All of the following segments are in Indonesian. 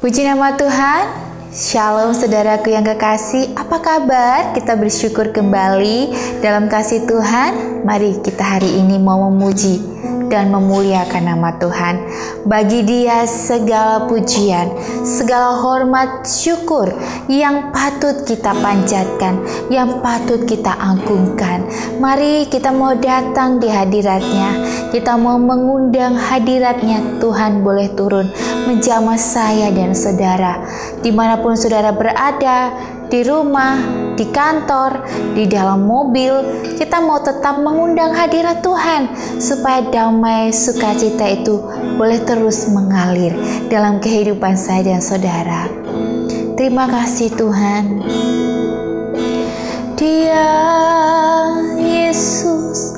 Puji nama Tuhan. Shalom saudaraku yang kekasih, apa kabar? Kita bersyukur kembali dalam kasih Tuhan. Mari kita hari ini mau memuji dan memuliakan nama Tuhan. Bagi Dia segala pujian, segala hormat, syukur yang patut kita panjatkan, yang patut kita agungkan. Mari kita mau datang di hadirat-Nya, kita mau mengundang hadirat-Nya. Tuhan boleh turun menjamah saya dan saudara, dimanapun saudara berada, di rumah, di kantor, di dalam mobil. Kita mau tetap mengundang hadirat Tuhan supaya damai sukacita itu boleh terus mengalir dalam kehidupan saya dan saudara. Terima kasih Tuhan. Dia Yesus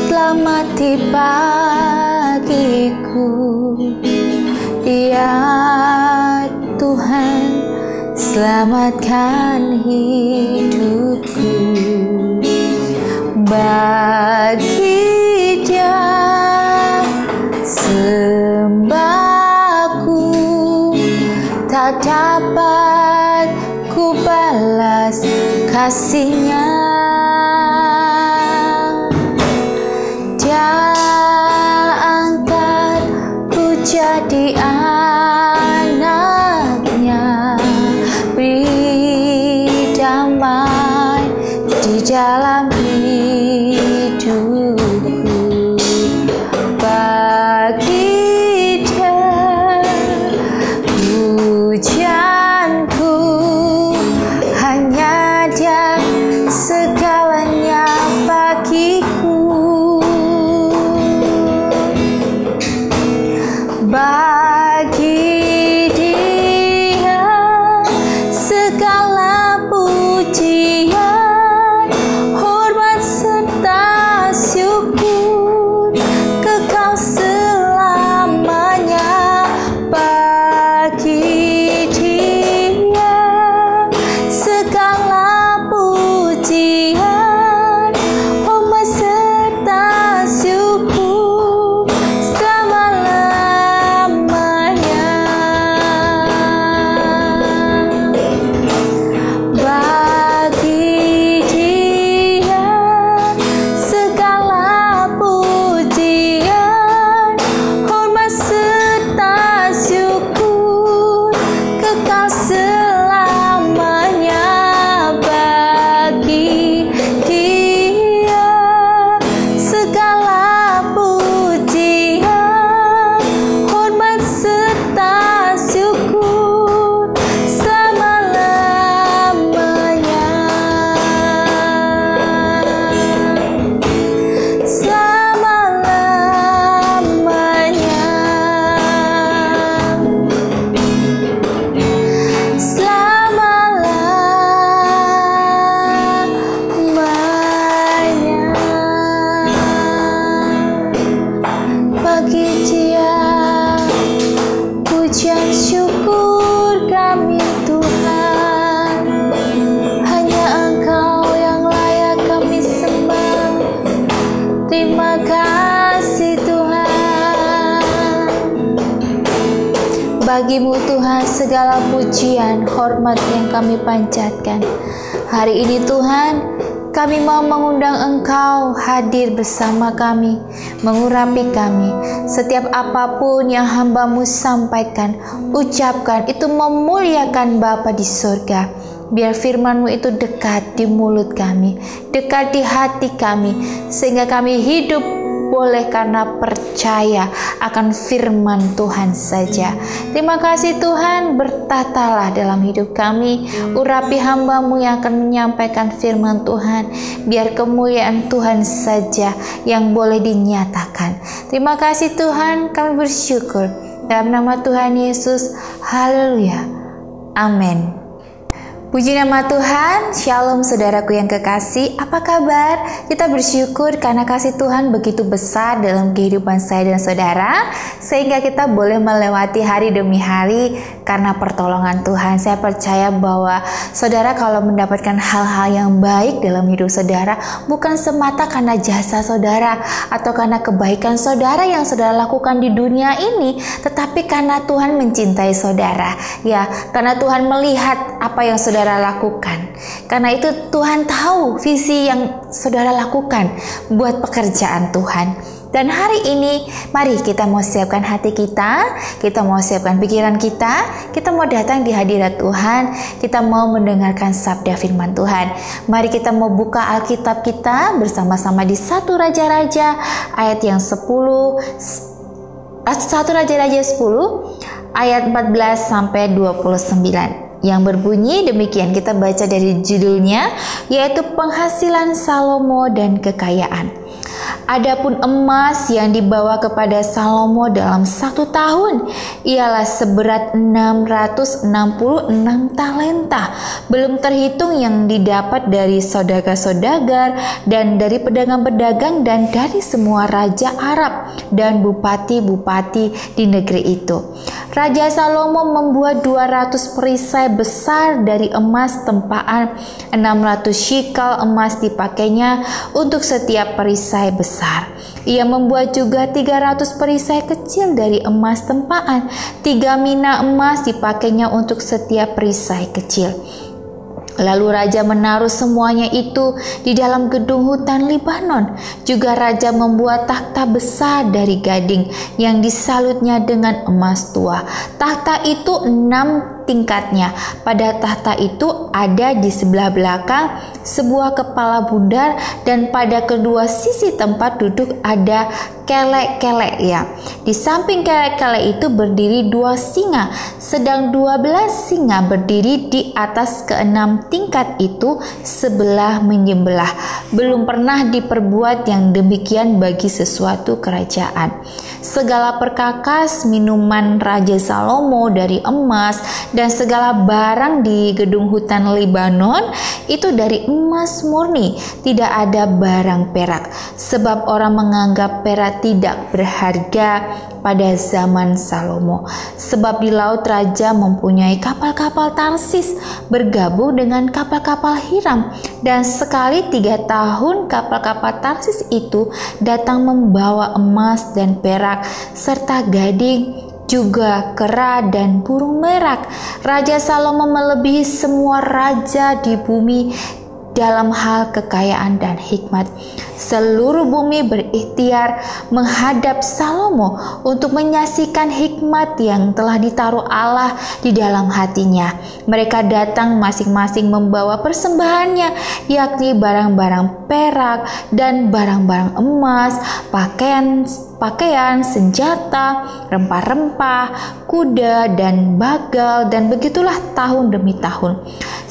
telah mati bagiku. Dia Tuhan selamatkan hidupku. Bagi Dia sembahku tak dapat ku balas kasih-Nya. Dia angkat ku jadi anak-Nya, beri damai di dalam hidupku. Bagi Dia pujianku, hanya Dia segalanya bagiku. Bagi Dia segala pujian, hormat serta syukur kekal selamanya. Bagi Dia segala pujian, hormat serta syukur selama-lamanya. Bagi Dia segala pujian, hormat serta syukur kekal selamanya. Bagi Dia segala pujian, hormat serta syukur selama-lamanya. Selama-lamanya. Selama-lamanya. Bagi Dia pujian syukur kami Tuhan, hanya Engkau yang layak kami sembah. Terima kasih Tuhan. Bagi-Mu Tuhan segala pujian, hormat yang kami panjatkan. Hari ini Tuhan, kami mau mengundang Engkau hadir bersama kami, mengurapi kami. Setiap apapun yang hamba-Mu sampaikan, ucapkan, itu memuliakan Bapa di surga. Biar firman-Mu itu dekat di mulut kami, dekat di hati kami, sehingga kami hidup boleh karena percaya akan firman Tuhan saja. Terima kasih Tuhan, bertatalah dalam hidup kami, urapi hamba-Mu yang akan menyampaikan firman Tuhan, biar kemuliaan Tuhan saja yang boleh dinyatakan. Terima kasih Tuhan, kami bersyukur dalam nama Tuhan Yesus. Haleluya, amin. Puji nama Tuhan, Shalom saudaraku yang kekasih, apa kabar? Kita bersyukur karena kasih Tuhan begitu besar dalam kehidupan saya dan saudara, sehingga kita boleh melewati hari demi hari karena pertolongan Tuhan. Saya percaya bahwa saudara kalau mendapatkan hal-hal yang baik dalam hidup saudara, bukan semata karena jasa saudara atau karena kebaikan saudara yang saudara lakukan di dunia ini, tetapi karena Tuhan mencintai saudara. Ya, karena Tuhan melihat apa yang saudara lakukan. Karena itu Tuhan tahu visi yang saudara lakukan buat pekerjaan Tuhan. Dan hari ini mari kita mau siapkan hati kita mau siapkan pikiran kita mau datang di hadirat Tuhan, kita mau mendengarkan sabda firman Tuhan. Mari kita mau buka Alkitab kita bersama-sama di 1 Raja-Raja ayat yang 1 Raja-Raja 10 ayat 14 sampai 29. Yang berbunyi demikian, kita baca dari judulnya, yaitu penghasilan Salomo dan kekayaan. Adapun emas yang dibawa kepada Salomo dalam 1 tahun ialah seberat 666 talenta, belum terhitung yang didapat dari saudagar-saudagar dan dari pedagang-pedagang dan dari semua raja Arab dan bupati-bupati di negeri itu. Raja Salomo membuat 200 perisai besar dari emas tempaan, 600 shikal emas dipakainya untuk setiap perisai besar. Ia membuat juga 300 perisai kecil dari emas tempaan, 3 mina emas dipakainya untuk setiap perisai kecil. Lalu raja menaruh semuanya itu di dalam gedung hutan Libanon. Juga raja membuat takhta besar dari gading yang disalutnya dengan emas tua. Takhta itu 6 tingkatnya. Pada takhta itu ada di sebelah belakang sebuah kepala bundar, dan pada kedua sisi tempat duduk ada kelek-kelek ya. Di samping kelek-kelek itu berdiri 2 singa, sedang 12 singa berdiri di atas ke-6 tingkat itu sebelah menyembelah. Belum pernah diperbuat yang demikian bagi sesuatu kerajaan. Segala perkakas minuman Raja Salomo dari emas dan segala barang di gedung hutan Libanon itu dari emas murni, tidak ada barang perak, sebab orang menganggap perak tidak berharga pada zaman Salomo. Sebab di laut raja mempunyai kapal-kapal Tarsis bergabung dengan kapal-kapal Hiram, dan sekali 3 tahun kapal-kapal Tarsis itu datang membawa emas dan perak serta gading, juga kera dan burung merak. Raja Salomo melebihi semua raja di bumi dalam hal kekayaan dan hikmat. Seluruh bumi berikhtiar menghadap Salomo untuk menyaksikan hikmat yang telah ditaruh Allah di dalam hatinya. Mereka datang masing-masing membawa persembahannya, yakni barang-barang perak dan barang-barang emas, pakaian, senjata, rempah-rempah, kuda dan bagal, dan begitulah tahun demi tahun.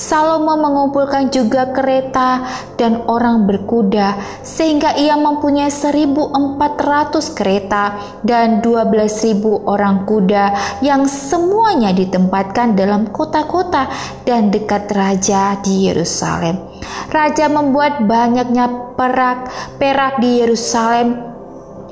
Salomo mengumpulkan juga kereta dan orang berkuda, sehingga ia mempunyai 1.400 kereta dan 12.000 orang kuda yang semuanya ditempatkan dalam kota-kota dan dekat raja di Yerusalem. Raja membuat banyaknya perak di Yerusalem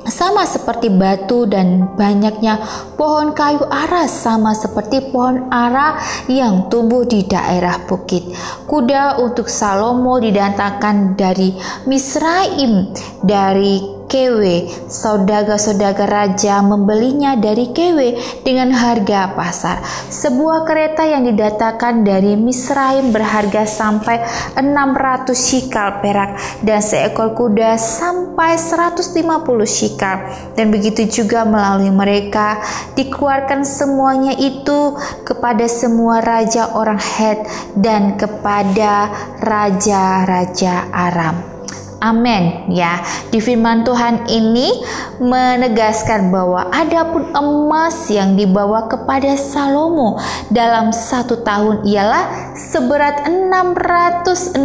sama seperti batu, dan banyaknya pohon kayu ara sama seperti pohon ara yang tumbuh di daerah bukit. Kuda untuk Salomo didatangkan dari Misraim, dari Kewe. Saudagar-saudagar raja membelinya dari Kewe dengan harga pasar. Sebuah kereta yang didatangkan dari Misraim berharga sampai 600 shikal perak, dan seekor kuda sampai 150 shikal. Dan begitu juga melalui mereka dikeluarkan semuanya itu kepada semua raja orang Het dan kepada raja-raja Aram. Amin ya. Di firman Tuhan ini menegaskan bahwa adapun emas yang dibawa kepada Salomo dalam 1 tahun ialah seberat 666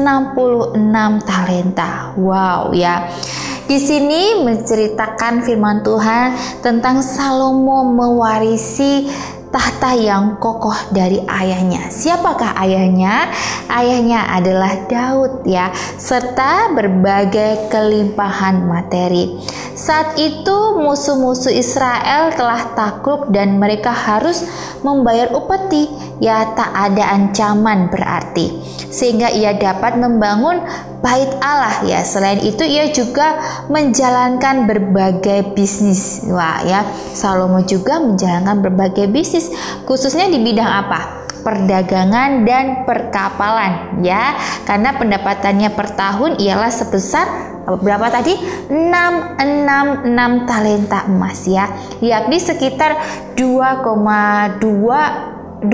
talenta. Wow ya. Di sini menceritakan firman Tuhan tentang Salomo mewarisi tahta yang kokoh dari ayahnya. Siapakah ayahnya? Ayahnya adalah Daud ya, serta berbagai kelimpahan materi. Saat itu musuh-musuh Israel telah takluk dan mereka harus membayar upeti, ya tak ada ancaman berarti, sehingga ia dapat membangun bait Allah ya. Selain itu ia juga menjalankan berbagai bisnis. Wah ya, Salomo juga menjalankan berbagai bisnis, khususnya di bidang apa? Perdagangan dan perkapalan ya, karena pendapatannya per tahun ialah sebesar berapa tadi? 666 talenta emas ya, yakni sekitar 22,6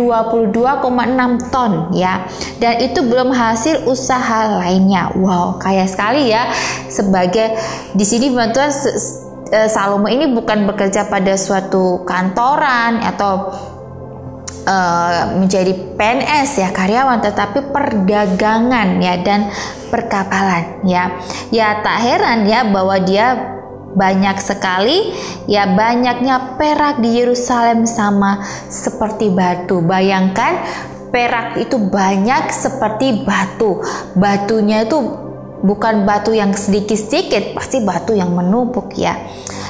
ton ya, dan itu belum hasil usaha lainnya. Wow, kaya sekali ya. Sebagai di sini bantuan Salomo ini bukan bekerja pada suatu kantoran atau menjadi PNS ya, karyawan, tetapi perdagangan ya dan perkapalan ya. Ya tak heran ya bahwa dia banyak sekali ya, banyaknya perak di Yerusalem sama seperti batu. Bayangkan perak itu banyak seperti batu. Batunya itu bukan batu yang sedikit-sedikit, pasti batu yang menumpuk ya.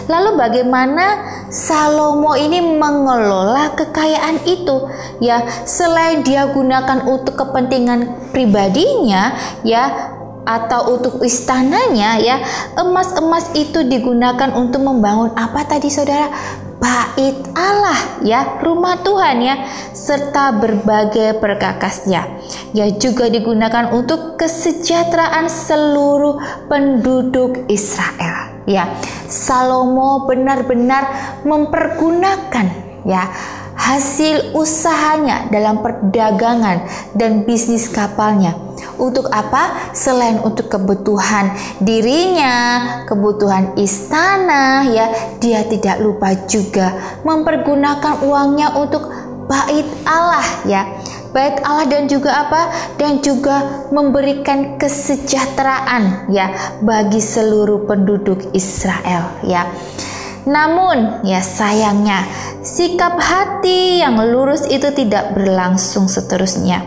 Lalu bagaimana Salomo ini mengelola kekayaan itu ya? Selain dia gunakan untuk kepentingan pribadinya ya, atau untuk istananya ya, emas-emas itu digunakan untuk membangun apa tadi saudara? Bait Allah ya, rumah Tuhan ya, serta berbagai perkakasnya. Ya juga digunakan untuk kesejahteraan seluruh penduduk Israel ya. Salomo benar-benar mempergunakan ya hasil usahanya dalam perdagangan dan bisnis kapalnya. Untuk apa? Selain untuk kebutuhan dirinya, kebutuhan istana ya, dia tidak lupa juga mempergunakan uangnya untuk bait Allah ya. Bait Allah dan juga apa? Dan juga memberikan kesejahteraan ya bagi seluruh penduduk Israel ya. Namun ya sayangnya sikap hati yang lurus itu tidak berlangsung seterusnya.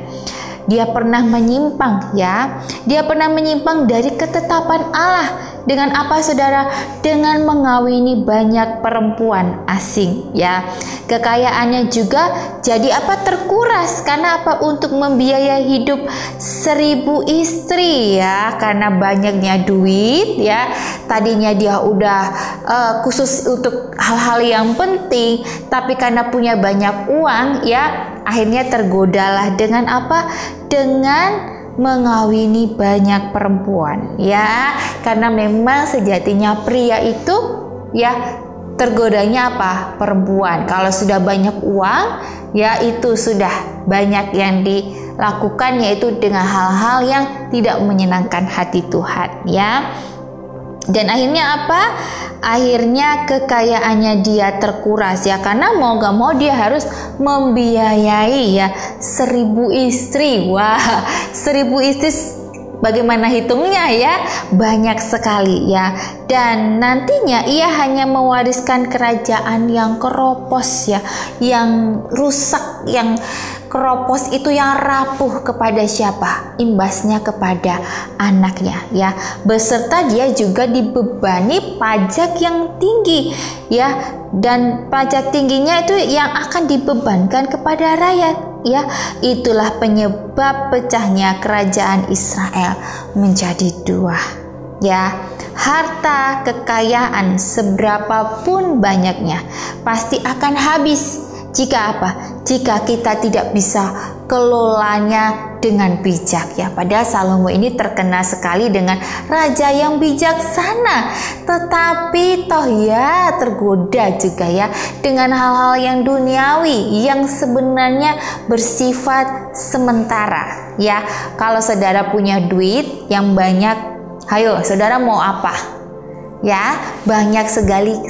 Dia pernah menyimpang ya. Dia pernah menyimpang dari ketetapan Allah. Dengan apa saudara? Dengan mengawini banyak perempuan asing ya. Kekayaannya juga jadi apa? Terkuras. Karena apa? Untuk membiayai hidup 1000 istri ya. Karena banyaknya duit ya. Tadinya dia udah khusus untuk hal-hal yang penting, tapi karena punya banyak uang ya, akhirnya tergodalah dengan apa? Dengan mengawini banyak perempuan ya. Karena memang sejatinya pria itu ya tergodanya apa? Perempuan. Kalau sudah banyak uang ya, itu sudah banyak yang dilakukan, yaitu dengan hal-hal yang tidak menyenangkan hati Tuhan ya. Dan akhirnya apa? Akhirnya kekayaannya dia terkuras ya, karena mau gak mau dia harus membiayai ya 1000 istri. Wah, 1000 istri bagaimana hitungnya ya? Banyak sekali ya. Dan nantinya ia hanya mewariskan kerajaan yang keropos ya, yang rusak, yang keropos itu, yang rapuh kepada siapa? Imbasnya kepada anaknya ya. Beserta dia juga dibebani pajak yang tinggi ya. Dan pajak tingginya itu yang akan dibebankan kepada rakyat ya. Itulah penyebab pecahnya kerajaan Israel menjadi dua ya. Harta kekayaan seberapapun banyaknya pasti akan habis jika apa? Jika kita tidak bisa kelolanya dengan bijak ya. Padahal Salomo ini terkenal sekali dengan raja yang bijaksana, tetapi toh ya tergoda juga ya dengan hal-hal yang duniawi yang sebenarnya bersifat sementara ya. Kalau saudara punya duit yang banyak, ayo saudara mau apa? Ya, banyak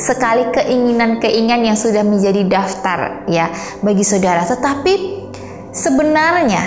sekali keinginan-keinginan yang sudah menjadi daftar ya bagi saudara. Tetapi sebenarnya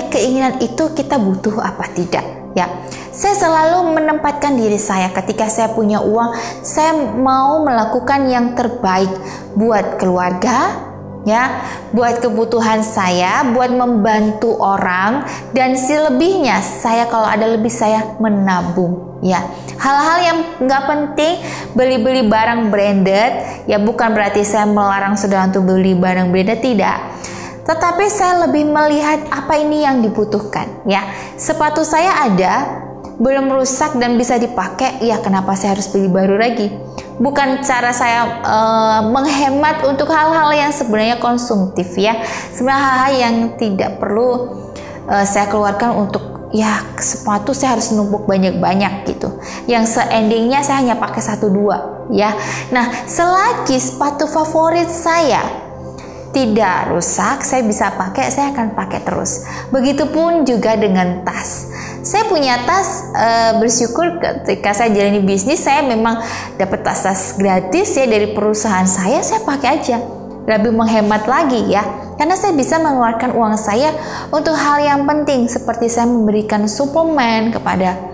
keinginan itu kita butuh apa tidak ya? saya selalu menempatkan diri saya ketika saya punya uang, saya mau melakukan yang terbaik buat keluarga, ya, buat kebutuhan saya, buat membantu orang, dan selebihnya saya kalau ada lebih saya menabung, ya. Hal-hal yang nggak penting, beli-beli barang branded, ya bukan berarti saya melarang saudara untuk beli barang branded, tidak. Tetapi saya lebih melihat apa ini yang dibutuhkan, ya. Sepatu saya ada, belum rusak dan bisa dipakai, ya kenapa saya harus beli baru lagi? Bukan cara saya menghemat untuk hal-hal yang sebenarnya konsumtif, ya. Sebenarnya hal-hal yang tidak perlu saya keluarkan untuk, ya sepatu saya harus numpuk banyak-banyak gitu. Yang se-endingnya saya hanya pakai 1-2, ya. Nah, selagi sepatu favorit saya tidak rusak, saya bisa pakai, saya akan pakai terus. Begitupun juga dengan tas. Saya punya tas, bersyukur ketika saya jalani bisnis, saya memang dapat tas-tas gratis ya dari perusahaan saya pakai aja. Lebih menghemat lagi ya, karena saya bisa mengeluarkan uang saya untuk hal yang penting, seperti saya memberikan suplemen kepada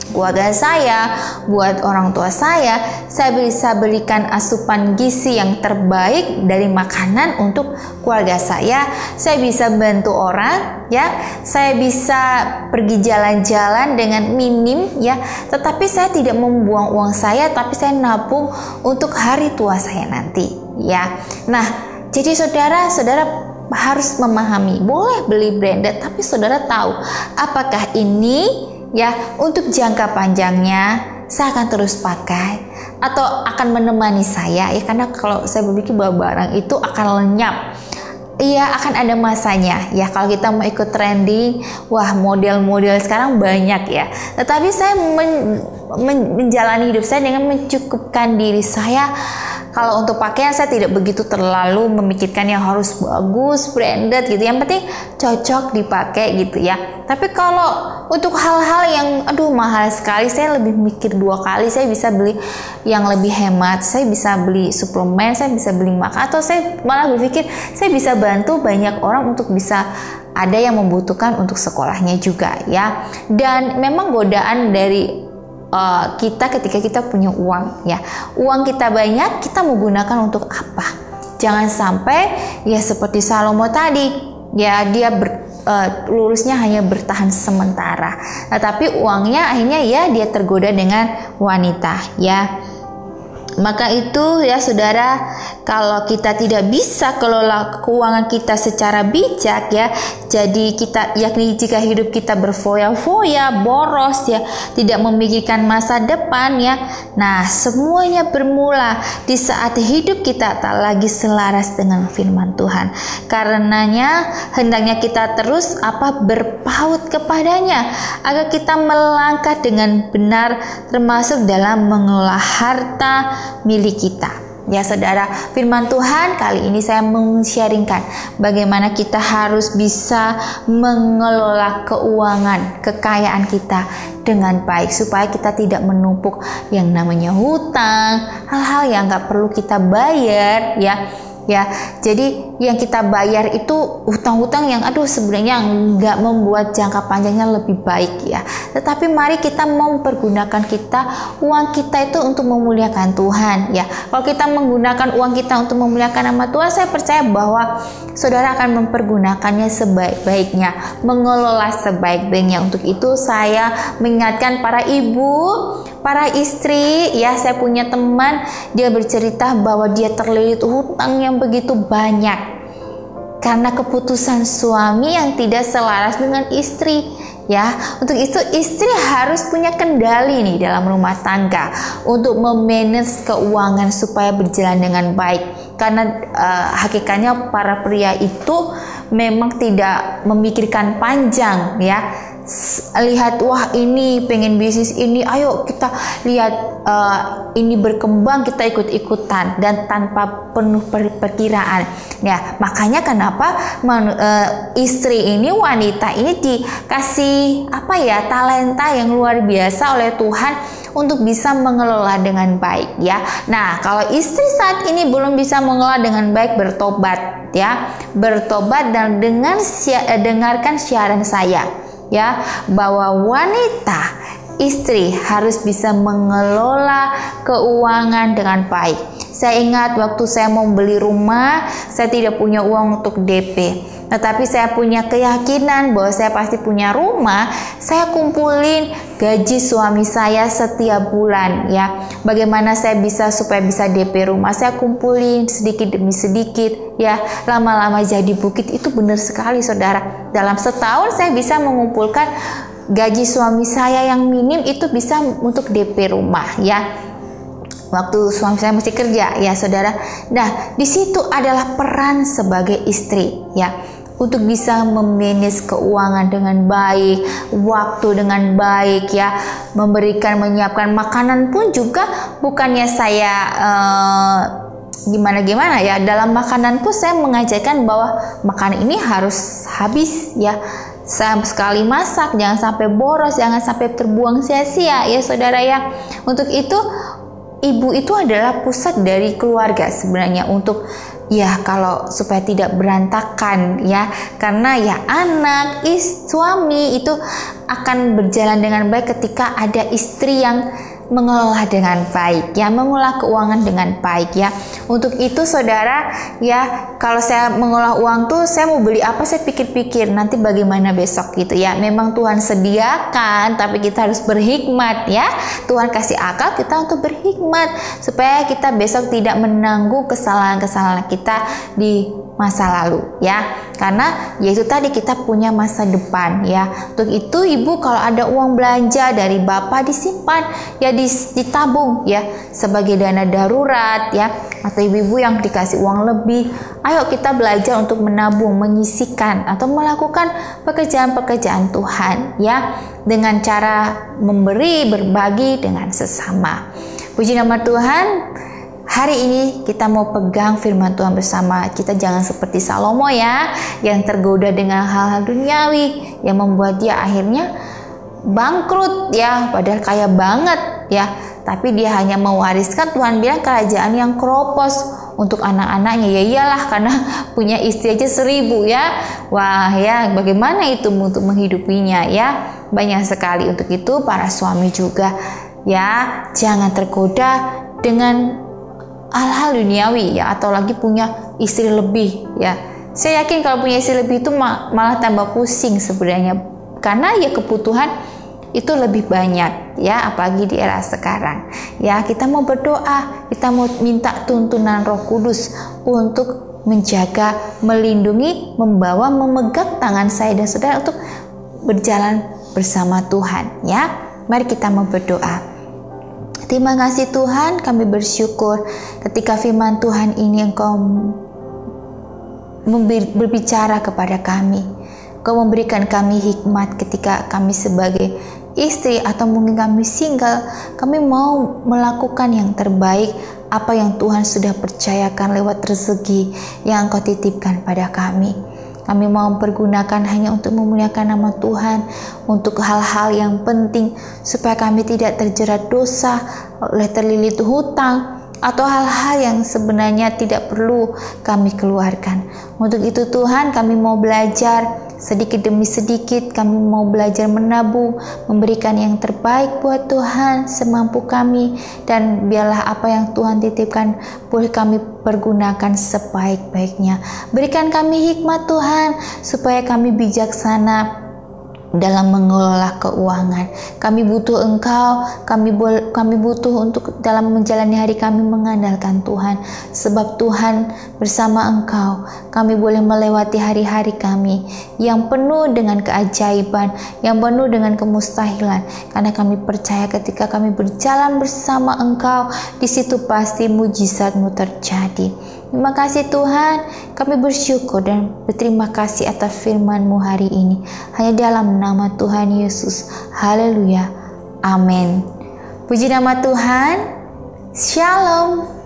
keluarga saya, buat orang tua saya bisa berikan asupan gizi yang terbaik dari makanan untuk keluarga saya bisa bantu orang, ya, saya bisa pergi jalan-jalan dengan minim, ya, tetapi saya tidak membuang uang saya, tapi saya nabung untuk hari tua saya nanti, ya. Nah, jadi saudara harus memahami, boleh beli branded, tapi saudara tahu apakah ini, ya, untuk jangka panjangnya saya akan terus pakai atau akan menemani saya, ya, karena kalau saya berpikir bahwa barang itu akan lenyap, iya akan ada masanya, ya. Kalau kita mau ikut trending, wah model-model sekarang banyak, ya, tetapi saya menjalani hidup saya dengan mencukupkan diri saya. Kalau untuk pakaian saya tidak begitu terlalu memikirkan yang harus bagus, branded gitu. Yang penting cocok dipakai gitu, ya. Tapi kalau untuk hal-hal yang mahal sekali, saya lebih mikir 2 kali. Saya bisa beli yang lebih hemat, saya bisa beli suplemen, saya bisa beli makan, atau saya malah berpikir saya bisa bantu banyak orang untuk bisa ada yang membutuhkan untuk sekolahnya juga, ya. Dan memang godaan dari kita ketika kita punya uang, ya, uang kita banyak, kita mau gunakan untuk apa? Jangan sampai ya seperti Salomo tadi, ya, dia lurusnya hanya bertahan sementara, nah, tapi uangnya akhirnya ya dia tergoda dengan wanita, ya. Maka itu ya saudara, kalau kita tidak bisa kelola keuangan kita secara bijak, ya, jadi yakni jika hidup kita berfoya-foya, boros, ya, tidak memikirkan masa depan, ya. Nah, semuanya bermula di saat hidup kita tak lagi selaras dengan firman Tuhan. Karenanya hendaknya kita terus berpaut kepadanya agar kita melangkah dengan benar, termasuk dalam mengelola harta milik kita. Ya saudara, firman Tuhan kali ini saya men-sharingkan bagaimana kita harus bisa mengelola keuangan, kekayaan kita dengan baik, supaya kita tidak menumpuk yang namanya hutang, hal-hal yang gak perlu kita bayar, ya. Jadi yang kita bayar itu hutang-hutang yang sebenarnya nggak membuat jangka panjangnya lebih baik, ya. Tetapi mari kita mempergunakan uang kita itu untuk memuliakan Tuhan, ya. Kalau kita menggunakan uang kita untuk memuliakan nama Tuhan, saya percaya bahwa saudara akan mempergunakannya sebaik-baiknya, mengelola sebaik-baiknya. Untuk itu saya mengingatkan para ibu, para istri, ya, saya punya teman, dia bercerita bahwa dia terlilit hutang yang begitu banyak karena keputusan suami yang tidak selaras dengan istri, ya. Untuk itu istri harus punya kendali nih dalam rumah tangga untuk memanage keuangan supaya berjalan dengan baik, karena hakikatnya para pria itu memang tidak memikirkan panjang, ya. Lihat, wah ini pengen bisnis ini, ayo kita lihat ini berkembang, kita ikut-ikutan dan tanpa penuh perkiraan, ya. Makanya kenapa istri ini, wanita ini dikasih talenta yang luar biasa oleh Tuhan untuk bisa mengelola dengan baik, ya. Nah, kalau istri saat ini belum bisa mengelola dengan baik, bertobat, ya, bertobat dan dengarkan siaran saya, ya, bahwa wanita istri harus bisa mengelola keuangan dengan baik. Saya ingat waktu saya mau beli rumah, saya tidak punya uang untuk DP. Tetapi saya punya keyakinan bahwa saya pasti punya rumah. Saya kumpulin gaji suami saya setiap bulan ya. Bagaimana saya bisa supaya bisa DP rumah? Saya kumpulin sedikit demi sedikit ya. Lama-lama jadi bukit. Itu benar sekali saudara. Dalam setahun saya bisa mengumpulkan gaji suami saya yang minim itu bisa untuk DP rumah ya. Waktu suami saya masih kerja ya saudara. Nah, di situ adalah peran sebagai istri ya, untuk bisa memanage keuangan dengan baik, waktu dengan baik ya, menyiapkan makanan pun juga bukannya saya gimana ya. Dalam makanan pun saya mengajarkan bahwa makanan ini harus habis ya. Sekali masak jangan sampai boros, jangan sampai terbuang sia-sia ya saudara ya. Untuk itu ibu itu adalah pusat dari keluarga sebenarnya, untuk ya kalau supaya tidak berantakan ya, karena ya anak, suami itu akan berjalan dengan baik ketika ada istri yang mengelola dengan baik ya, mengelola keuangan dengan baik ya. Untuk itu saudara ya, kalau saya mengelola uang tuh saya mau beli apa saya pikir-pikir nanti bagaimana besok gitu ya. Memang Tuhan sediakan, tapi kita harus berhikmat ya. Tuhan kasih akal kita untuk berhikmat supaya kita besok tidak menanggung kesalahan-kesalahan kita di masa lalu ya, karena yaitu tadi kita punya masa depan ya. Untuk itu ibu kalau ada uang belanja dari bapak disimpan ya, ditabung ya sebagai dana darurat ya. Atau ibu-ibu yang dikasih uang lebih, ayo kita belajar untuk menabung, menyisihkan atau melakukan pekerjaan-pekerjaan Tuhan ya, dengan cara memberi, berbagi dengan sesama. Puji nama Tuhan. Hari ini kita mau pegang firman Tuhan bersama. Kita jangan seperti Salomo ya, yang tergoda dengan hal-hal duniawi yang membuat dia akhirnya bangkrut ya, padahal kaya banget ya. Tapi dia hanya mewariskan, Tuhan bilang, kerajaan yang kropos untuk anak-anaknya. Ya iyalah, karena punya istri aja 1000 ya. Wah ya, bagaimana itu untuk menghidupinya ya. Banyak sekali. Untuk itu para suami juga ya, jangan tergoda dengan hal-hal duniawi ya, atau lagi punya istri lebih ya. Saya yakin kalau punya istri lebih itu malah tambah pusing sebenarnya, karena ya kebutuhan itu lebih banyak ya, apalagi di era sekarang ya. Kita mau berdoa, kita mau minta tuntunan Roh Kudus untuk menjaga, melindungi, membawa, memegang tangan saya dan saudara untuk berjalan bersama Tuhan ya. Mari kita mau berdoa. Terima kasih Tuhan, kami bersyukur ketika firman Tuhan ini Engkau berbicara kepada kami. Engkau memberikan kami hikmat ketika kami sebagai istri atau mungkin kami single, kami mau melakukan yang terbaik apa yang Tuhan sudah percayakan lewat rezeki yang Engkau titipkan pada kami. Kami mau mempergunakan hanya untuk memuliakan nama Tuhan, untuk hal-hal yang penting, supaya kami tidak terjerat dosa, oleh terlilit hutang, atau hal-hal yang sebenarnya tidak perlu kami keluarkan. Untuk itu Tuhan, kami mau belajar sedikit demi sedikit, kami mau belajar menabung, memberikan yang terbaik buat Tuhan semampu kami, dan biarlah apa yang Tuhan titipkan boleh kami pergunakan sebaik-baiknya. Berikan kami hikmat Tuhan, supaya kami bijaksana dalam mengelola keuangan. Kami butuh Engkau, kami butuh untuk dalam menjalani hari kami mengandalkan Tuhan, sebab Tuhan bersama Engkau kami boleh melewati hari-hari kami yang penuh dengan keajaiban, yang penuh dengan kemustahilan, karena kami percaya ketika kami berjalan bersama Engkau, di situ pasti mujizat-Mu terjadi. Terima kasih Tuhan, kami bersyukur dan berterima kasih atas firman-Mu hari ini. Hanya dalam nama Tuhan Yesus. Haleluya. Amin. Puji nama Tuhan. Shalom.